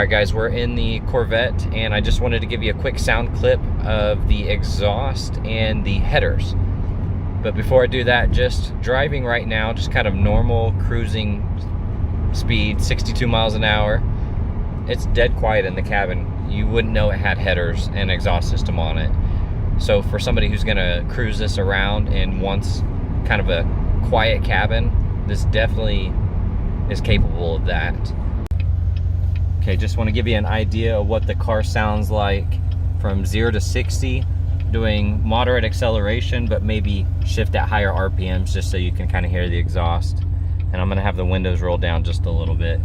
Alright guys, we're in the Corvette and I just wanted to give you a quick sound clip of the exhaust and the headers. But before I do that, just driving right now, just kind of normal cruising speed, 62 miles an hour. It's dead quiet in the cabin. You wouldn't know it had headers and exhaust system on it. So for somebody who's gonna cruise this around and wants kind of a quiet cabin, this definitely is capable of that. Okay, just want to give you an idea of what the car sounds like from 0 to 60, doing moderate acceleration, but maybe shift at higher RPMs just so you can kind of hear the exhaust. And I'm going to have the windows rolled down just a little bit.